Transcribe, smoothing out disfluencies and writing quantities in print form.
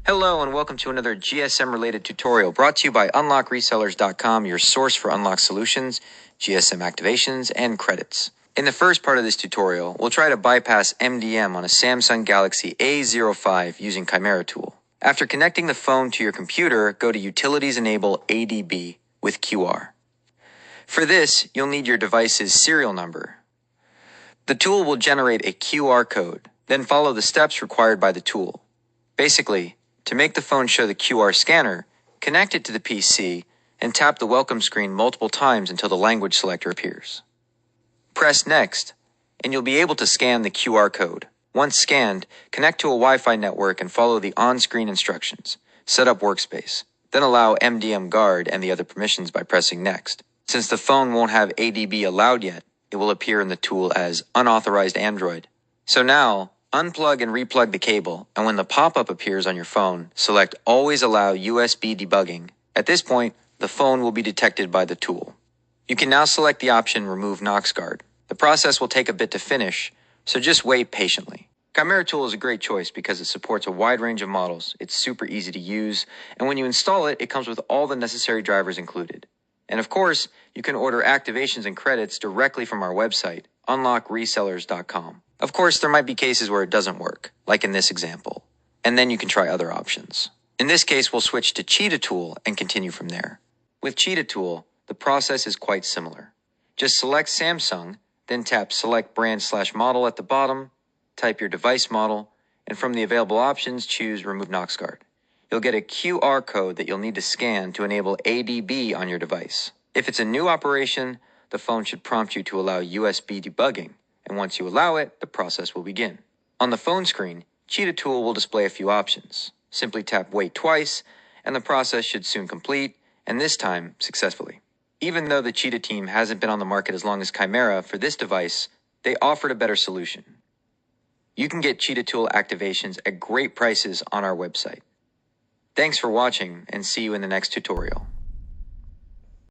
Hello and welcome to another GSM related tutorial brought to you by unlockresellers.com, your source for unlock solutions, GSM activations, and credits. In the first part of this tutorial, we'll try to bypass MDM on a Samsung Galaxy A05 using Chimera Tool. After connecting the phone to your computer, go to Utilities Enable ADB with QR. For this, you'll need your device's serial number. The tool will generate a QR code, then follow the steps required by the tool. Basically, to make the phone show the QR scanner, connect it to the PC and tap the welcome screen multiple times until the language selector appears. Press Next, and you'll be able to scan the QR code. Once scanned, connect to a Wi-Fi network and follow the on-screen instructions. Set up workspace, then allow MDM guard and the other permissions by pressing Next. Since the phone won't have ADB allowed yet, it will appear in the tool as unauthorized Android. So now, unplug and replug the cable, and when the pop-up appears on your phone, select Always Allow USB Debugging. At this point, the phone will be detected by the tool. You can now select the option Remove KnoxGuard. The process will take a bit to finish, so just wait patiently. Chimera Tool is a great choice because it supports a wide range of models, it's super easy to use, and when you install it, it comes with all the necessary drivers included. And of course, you can order activations and credits directly from our website, unlockresellers.com. Of course, there might be cases where it doesn't work, like in this example, and then you can try other options. In this case, we'll switch to Cheetah Tool and continue from there. With Cheetah Tool, the process is quite similar. Just select Samsung, then tap Select Brand/Model at the bottom, type your device model, and from the available options, choose Remove KnoxGuard. You'll get a QR code that you'll need to scan to enable ADB on your device. If it's a new operation, the phone should prompt you to allow USB debugging, and once you allow it, the process will begin. On the phone screen, Cheetah Tool will display a few options. Simply tap Wait twice, and the process should soon complete, and this time, successfully. Even though the Cheetah team hasn't been on the market as long as Chimera for this device, they offered a better solution. You can get Cheetah Tool activations at great prices on our website. Thanks for watching, and see you in the next tutorial.